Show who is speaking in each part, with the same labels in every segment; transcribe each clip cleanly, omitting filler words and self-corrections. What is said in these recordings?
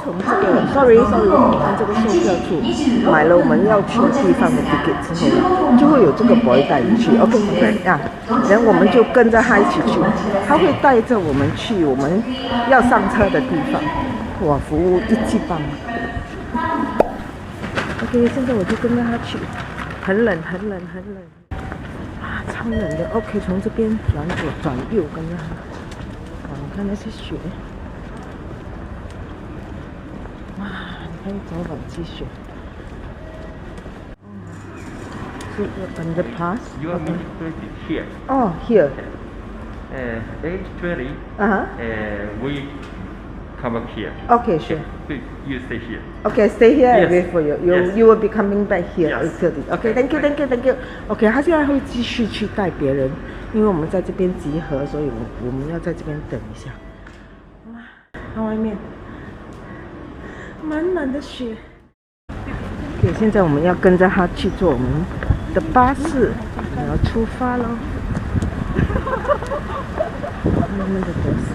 Speaker 1: 从这个 sorry， 看这个售票处买了我们要去的地方的 ticket 之后，就会有这个 boy 带你去 ，OK 呀，然后我们就跟着他一起去，他会带着我们去我们要上车的地方，哇，服务一级棒。OK， 现在我就跟着他去，很冷啊，超冷的。OK， 从这边转左转右跟着他，哇，你看那些雪。哇，你看早晚积雪。是 underpass.
Speaker 2: Your meeting place is here.
Speaker 1: Oh, here.
Speaker 2: 8:20. We come up here.
Speaker 1: Okay, sure.
Speaker 2: Please, you stay here.
Speaker 1: Okay, stay here and
Speaker 2: Yes.
Speaker 1: wait for you.
Speaker 2: Yes.
Speaker 1: You will be coming back here
Speaker 2: Yes.
Speaker 1: 8:30. Okay, thank you. Okay， 他现在会继续去带别人，因为我们在这边集合，所以我们要在这边等一下。哇，看外面满满的雪。对，现在我们要跟着他去坐我们的巴士，然后出发喽。慢慢的德士。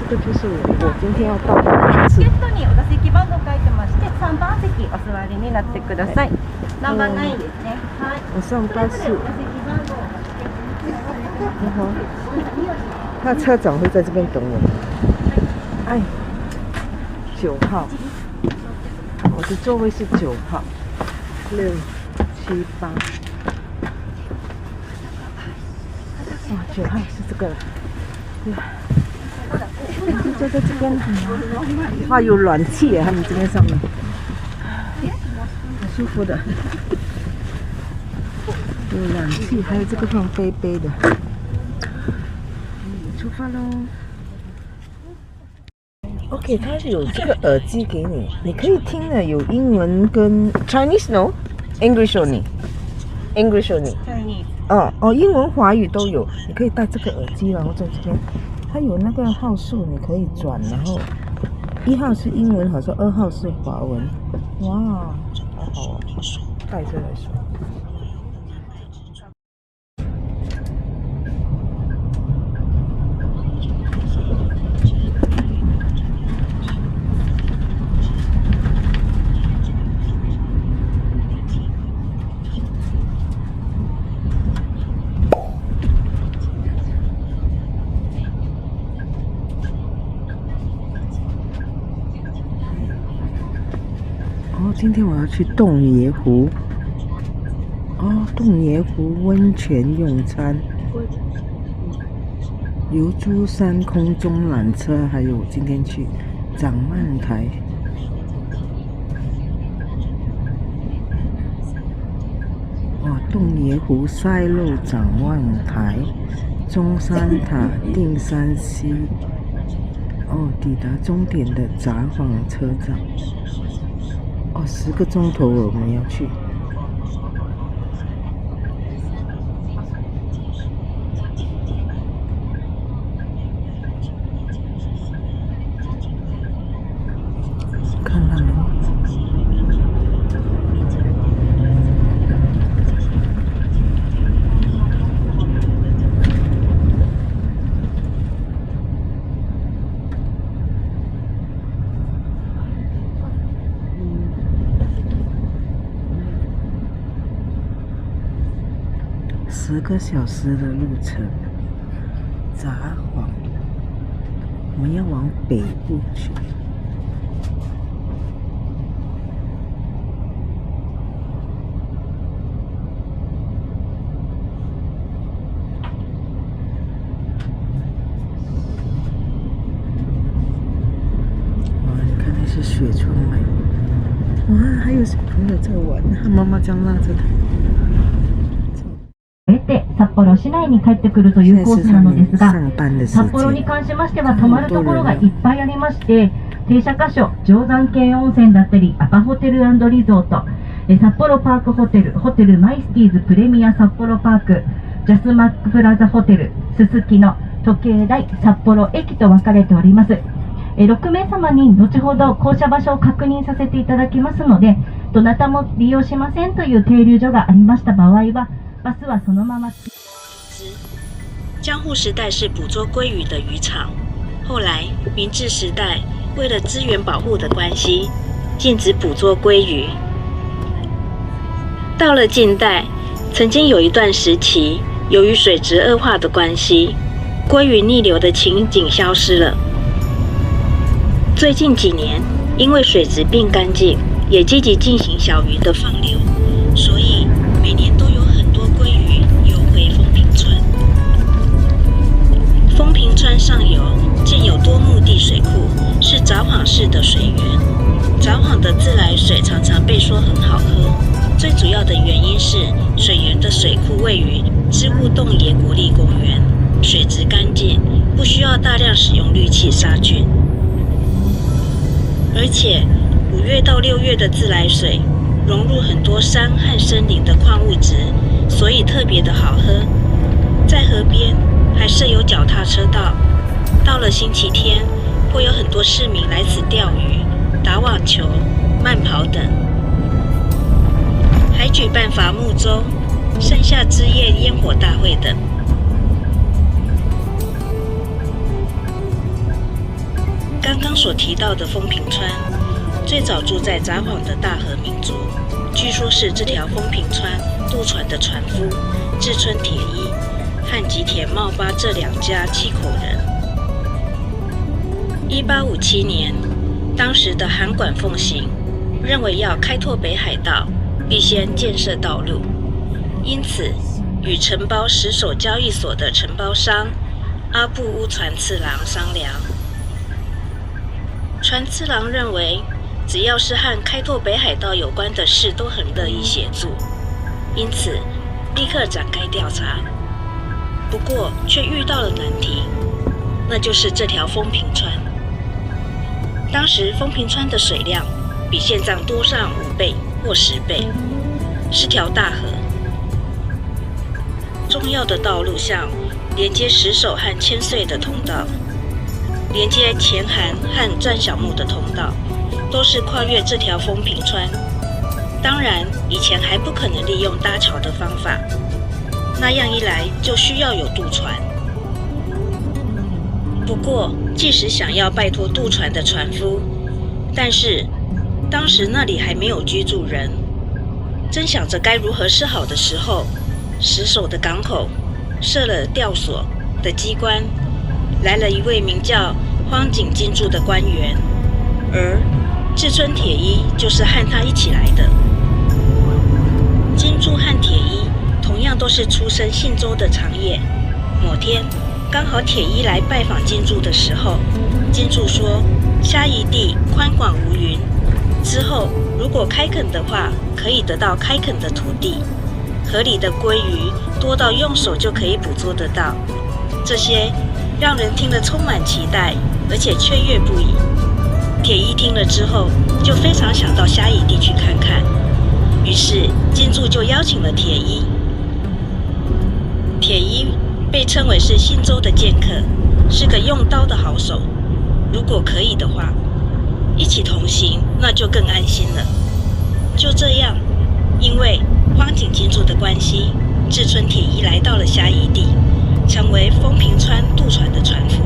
Speaker 1: 这就是我今天要到的巴士。
Speaker 3: チケットにお座席番号書いてまして、3番席お座りになってください。ナンバー9ですね。はい。
Speaker 1: 我上巴士。
Speaker 3: お席番号。
Speaker 1: 那车长会在这边等我们。哎，9号，我的座位是9号，6、7、8。哇，9号是这个。对。坐在这边很哇，有暖气耶，他们这边上面，很舒服的，有暖气，还有这个放杯杯的。出发喽 ！OK， 它有这个耳机给你，你可以听的，有英文跟 Chinese no English only English only。哦，英文华语都有，你可以戴这个耳机，然后在这边。它有那个号数，你可以转，然后1号是英文，好像2号是华文。哇，好好啊，带着来说。今天我要去洞爷湖。哦，洞爷湖温泉用餐，游珠山空中缆车，还有今天去掌曼台。哇，洞爷湖塞路掌曼台，中山塔定山溪。哦，抵达终点的札幌车站。哦，10个钟头我们要去。看到没？10个小时的路程，札幌，我们要往北部去。哇，你看那些雪窗外，哇，还有小朋友在玩，他妈妈这样拉着他。
Speaker 4: 札幌市内に帰ってくるというコースなのですが、札幌に関しましては泊まるところがいっぱいありまして、停車箇所、定山渓温泉だったり、アパホテル&リゾート、札幌パークホテル、ホテルマイスティーズプレミア札幌パーク、ジャスマックプラザホテル、すすきの、時計台、札幌駅と分かれております。6名様に後ほど降車場所を確認させていただきますので、どなたも利用しませんという停留所がありました場合は、バスはそのまま。
Speaker 5: 江户时代是捕捉鲑鱼的渔场，后来明治时代为了资源保护的关系，禁止捕捉鲑鱼。到了近代，曾经有一段时期，由于水质恶化的关系，鲑鱼逆流的情景消失了。最近几年，因为水质变干净，也积极进行小鱼的放流，所以每年都有很多鲑鱼游回丰平村。丰平川上游建有多目的水库，是札幌市的水源。札幌的自来水常常被说很好喝，最主要的原因是水源的水库位于织物洞爷国立公园，水质干净，不需要大量使用氯气杀菌。而且5月到6月的自来水融入很多山和森林的矿物质，所以特别的好喝。在河边还设有脚踏车道，到了星期天会有很多市民来此钓鱼、打网球、慢跑等，还举办伐木舟、盛夏之夜烟火大会等。刚刚所提到的丰平川，最早住在札幌的大和民族，据说是这条丰平川渡船的船夫志村铁一和吉田茂八这2家7口人。1857年，当时的函馆奉行，认为要开拓北海道，必先建设道路，因此与承包石首交易所的承包商阿部屋船次郎商量。船次郎认为，只要是和开拓北海道有关的事，都很乐意协助，因此立刻展开调查。不过却遇到了难题，那就是这条丰平川。当时丰平川的水量比现在多上5倍或10倍，是条大河。重要的道路像连接石首和千岁的通道，连接前函和战小木的通道，都是跨越这条丰平川。当然，以前还不可能利用搭桥的方法，那样一来就需要有渡船。不过，即使想要拜托渡船的船夫，但是当时那里还没有居住人，正想着该如何是好的时候，石首的港口设了吊索的机关，来了一位名叫荒井金柱的官员，而志村铁一就是和他一起来的。金柱和铁一同样都是出身信州的长野。某天，刚好铁一来拜访金柱的时候，金柱说虾夷地宽广无云，之后如果开垦的话，可以得到开垦的土地，河里的鲑鱼多到用手就可以捕捉得到。这些让人听了充满期待，而且雀跃不已。铁一听了之后，就非常想到虾夷地去看看。于是金柱就邀请了铁一。铁一被称为是信州的剑客，是个用刀的好手。如果可以的话，一起同行，那就更安心了。就这样，因为荒井金柱的关系，志村铁一来到了虾夷地，成为丰平川渡船的船夫。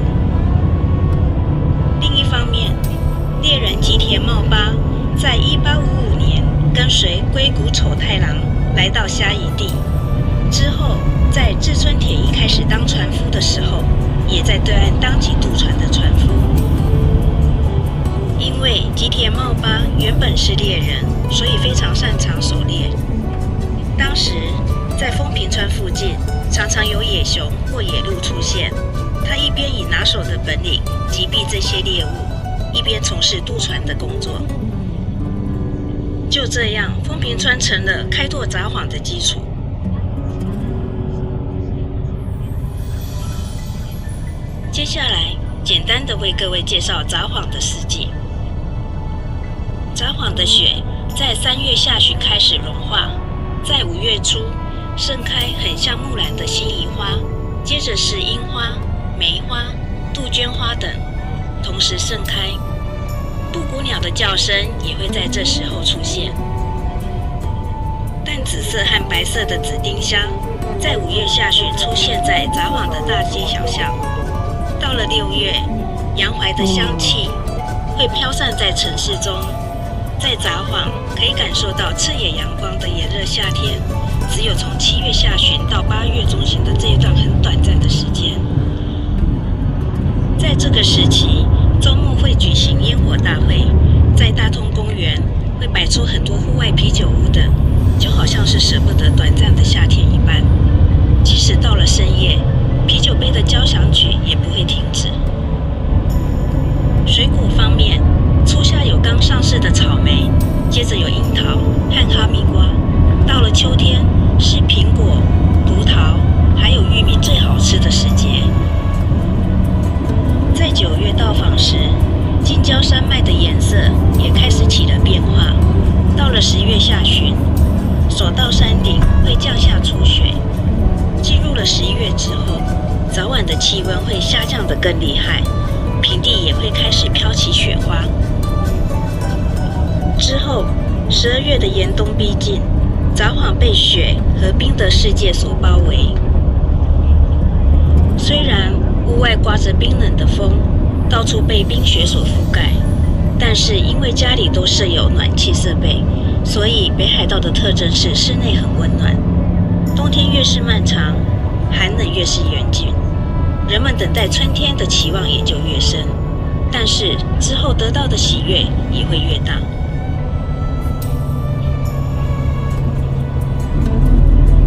Speaker 5: 另一方面，猎人吉田茂八在1855年跟随龟谷丑太郎来到虾夷地，之后在志村铁一开始当船夫的时候，也在对岸当起渡船的船夫。因为吉田茂八原本是猎人，所以非常擅长狩猎。当时在丰平川附近常常有野熊或野鹿出现，他一边以拿手的本领击毙这些猎物，一边从事渡船的工作。就这样，丰平川成了开拓札幌的基础。接下来，简单的为各位介绍札幌的四季。札幌的雪在3月下旬开始融化，在5月初盛开很像木兰的心仪花，接着是樱花、梅花、杜鹃花等同时盛开。布谷鸟的叫声也会在这时候出现。淡紫色和白色的紫丁香在5月下旬出现在札幌的大街小巷。到了6月，洋槐的香气会飘散在城市中。在札幌可以感受到赤野阳光的炎热夏天，只有从7月下旬到8月中旬的这一段很短暂的时间。在这个时期，周末会举行烟火大会，在大通公园会摆出很多户外啤酒屋等，就好像是舍不得短暂的夏天一般。即使到了深夜，啤酒杯的交响曲也不会停止。水果方面，初夏有刚上市的草莓，接着有樱桃和哈密瓜。到了秋天，是苹果、葡萄还有玉米最好吃的时节。在9月到访时，近郊山脉的颜色也开始起了变化。到了10月下旬，所到山顶会降下初雪。进入了11月之后，早晚的气温会下降得更厉害，平地也会开始飘起雪花。之后，12月的严冬逼近，札幌被雪和冰的世界所包围。虽然屋外刮着冰冷的风，到处被冰雪所覆盖，但是因为家里都设有暖气设备，所以北海道的特征是室内很温暖。冬天越是漫长，寒冷越是严峻，人们等待春天的期望也就越深，但是之后得到的喜悦也会越大。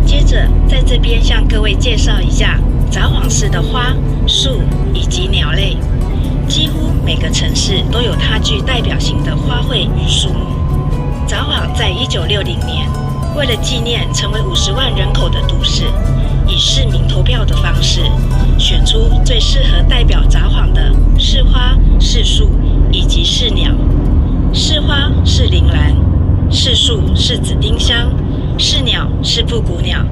Speaker 5: 接着在这边向各位介绍一下札幌市的花、树以及鸟类。几乎每个城市都有它具代表性的花卉与树木。札幌在1960年为了纪念成为50万人口的都市，以市民投票的方式选出最适合代表札幌的市花、市树以及市鸟。市花是铃兰，市树是紫丁香，市鸟是布谷鸟。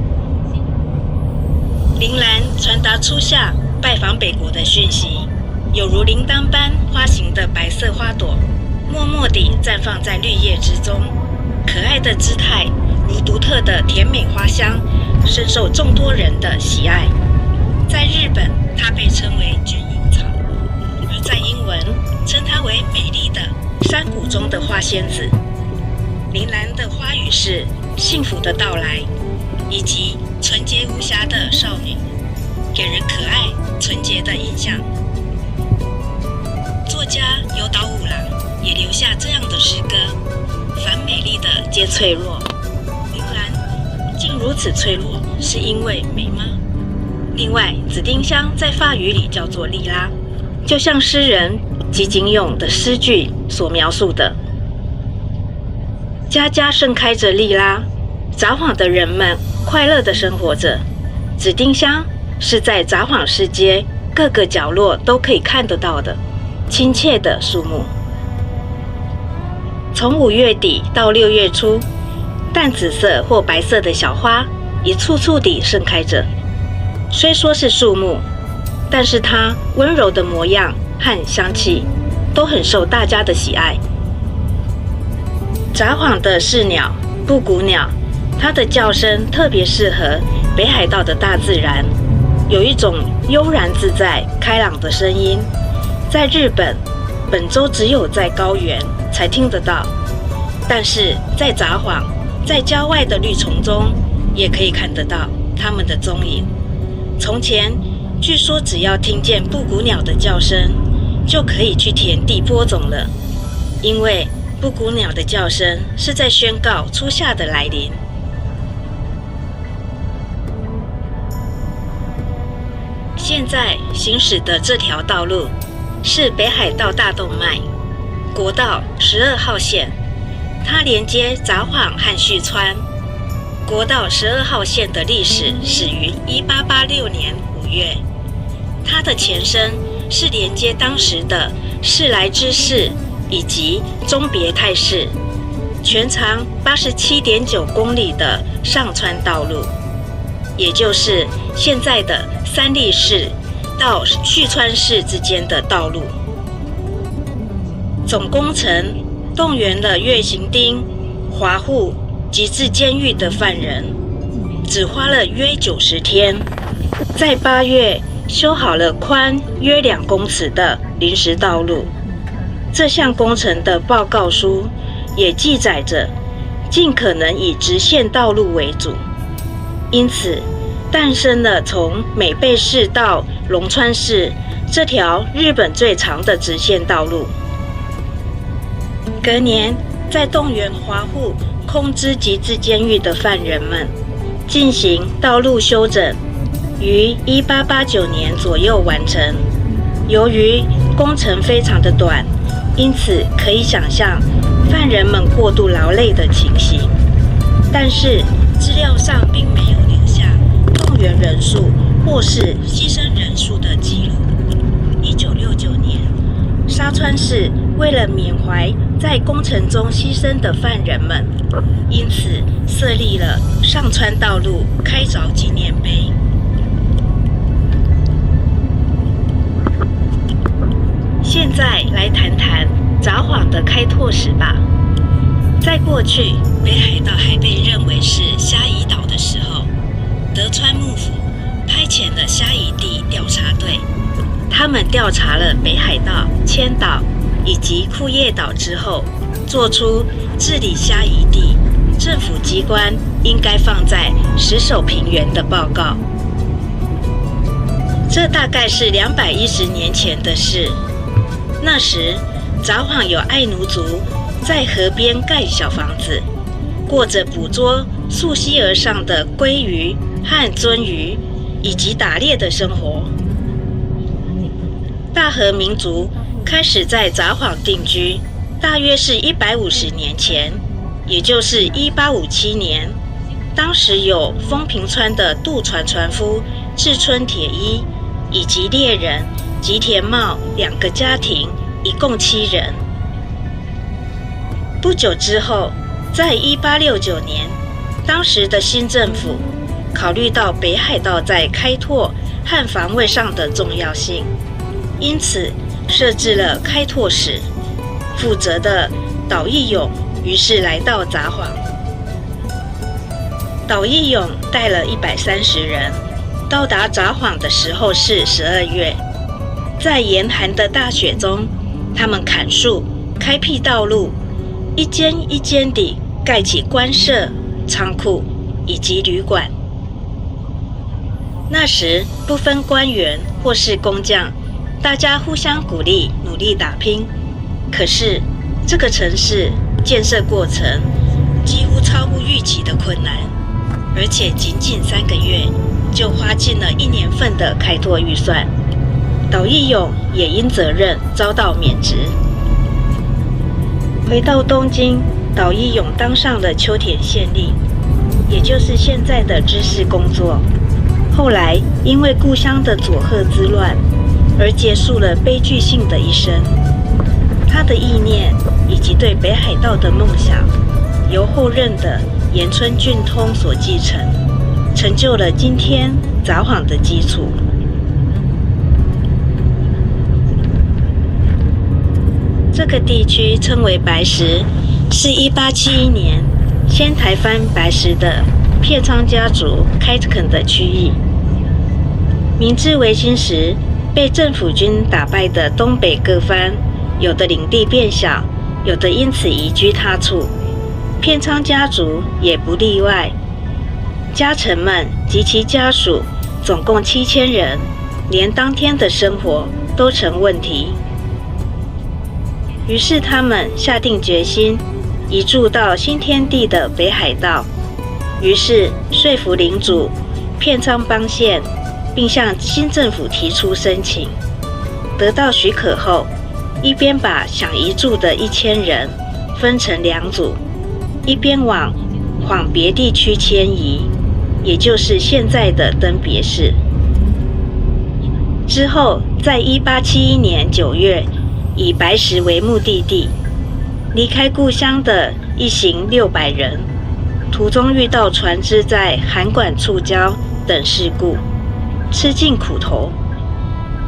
Speaker 5: 铃兰传达初夏拜访北国的讯息，有如铃铛般花形的白色花朵，默默地绽放在绿叶之中，可爱的姿态如独特的甜美花香，深受众多人的喜爱。在日本，它被称为军营草，而在英文称它为美丽的山谷中的花仙子。铃兰的花语是幸福的到来，以及纯洁无瑕的少女，给人可爱纯洁的印象。作家有岛五郎也留下这样的诗歌：凡美丽的皆脆弱，铃兰竟如此脆弱，是因为美吗？另外，紫丁香在法语里叫做莉拉，就像诗人吉井勇的诗句所描述的，家家盛开着莉拉，札幌的人们快乐地生活着。紫丁香是在札幌市街各个角落都可以看得到的亲切的树木。从5月底到6月初，淡紫色或白色的小花一簇簇地盛开着。虽说是树木，但是它温柔的模样和香气都很受大家的喜爱。札幌的市鸟布谷鸟，它的叫声特别适合北海道的大自然，有一种悠然自在、开朗的声音。在日本，本州只有在高原才听得到，但是在札幌，在郊外的绿丛中也可以看得到它们的踪影。从前，据说只要听见布谷鸟的叫声，就可以去田地播种了，因为布谷鸟的叫声是在宣告初夏的来临。现在行驶的这条道路是北海道大动脉国道12号线，它连接札幌和旭川。国道12号线的历史始于1886年5月，它的前身是连接当时的市来之市以及中别泰市，全长87.9公里的上川道路，也就是现在的三立市到旭川市之间的道路。总工程动员了月刑町、华户及至监狱的犯人，只花了约90天，在8月修好了宽约2公尺的临时道路。这项工程的报告书也记载着尽可能以直线道路为主，因此诞生了从美备市到龙川市这条日本最长的直线道路。隔年，在动员华户空知及至监狱的犯人们进行道路修整，于1889年左右完成。由于工程非常的短，因此可以想象犯人们过度劳累的情形，但是资料上并没有留下动员人数或是牺牲人数的记录。1969年，沙川市为了缅怀在工程中牺牲的犯人们，因此设立了上川道路开凿纪念碑。现在来谈谈札幌的开拓史吧。在过去，北海道还被认为是虾夷岛的时候，德川幕府派遣了虾夷地调查队，他们调查了北海道、千岛以及库页岛之后，做出治理虾夷地政府机关应该放在石手平原的报告。这大概是210年前的事。那时，札幌有爱奴族在河边盖小房子，过着捕捉溯溪而上的鲑鱼和鳟鱼，以及打猎的生活。大和民族开始在札幌定居，大约是150年前，也就是1857年。当时有丰平川的渡船船夫志村铁一，以及猎人吉田茂2个家庭，一共7人。不久之后，在1869年，当时的新政府考虑到北海道在开拓和防卫上的重要性，因此设置了开拓使，负责的岛义勇于是来到札幌。岛义勇带了130人，到达札幌的时候是12月。在严寒的大雪中，他们砍树、开辟道路，一间一间地盖起官舍、仓库以及旅馆。那时不分官员或是工匠，大家互相鼓励，努力打拼。可是这个城市建设过程几乎超乎预期的困难，而且仅仅3个月就花尽了1年份的开拓预算。岛义勇也因责任遭到免职。回到东京，岛义勇当上了秋田县令，也就是现在的知事工作。后来因为故乡的佐贺之乱而结束了悲剧性的一生。他的意念以及对北海道的梦想，由后任的岩村俊通所继承，成就了今天札幌的基础。这个地区称为白石，是1871年先台藩白石的片仓家族开垦的区域。明治维新时，被政府军打败的东北各藩，有的领地变小，有的因此移居他处，片仓家族也不例外。家臣们及其家属总共7000人，连当天的生活都成问题。于是他们下定决心移住到新天地的北海道，于是说服领主片仓邦宪，并向新政府提出申请。得到许可后，一边把想移住的1000人分成2组，一边往别地区迁移，也就是现在的登别市。之后在1871年9月以白石为目的地。离开故乡的一行600人，途中遇到船只在涵管触礁等事故，吃尽苦头，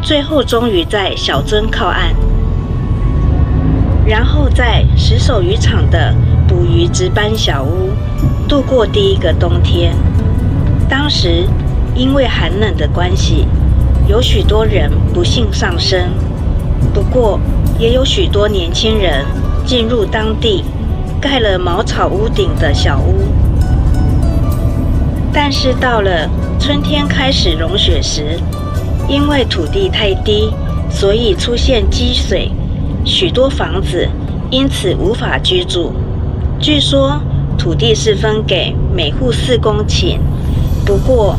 Speaker 5: 最后终于在小樽靠岸，然后在石手渔场的捕鱼值班小屋度过第一个冬天。当时因为寒冷的关系，有许多人不幸丧生，不过也有许多年轻人进入当地盖了茅草屋顶的小屋。但是到了春天开始融雪时，因为土地太低，所以出现积水，许多房子因此无法居住。据说土地是分给每户4公顷，不过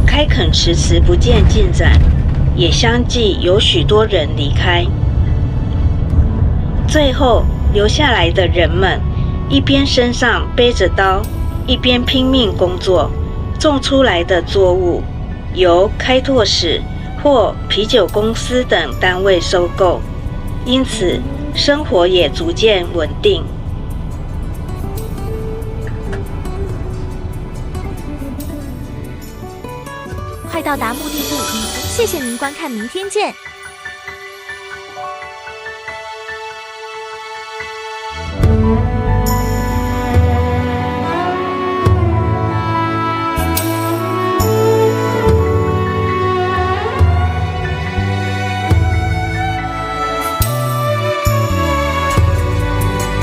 Speaker 5: 开垦迟迟不见进展，也相继有许多人离开。最后留下来的人们一边身上背着刀，一边拼命工作，种出来的作物由开拓使或啤酒公司等单位收购，因此生活也逐渐稳定。
Speaker 6: 快到达目的地，谢谢您观看，明天见。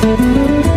Speaker 1: 嗯。